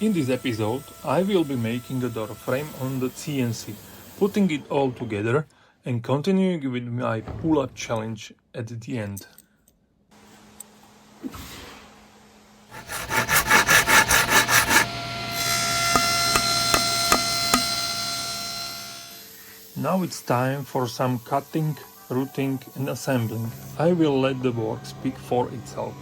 In this episode, I will be making a door frame on the CNC, putting it all together and continuing with my pull-up challenge at the end. Now it's time for some cutting, routing and assembling. I will let the work speak for itself.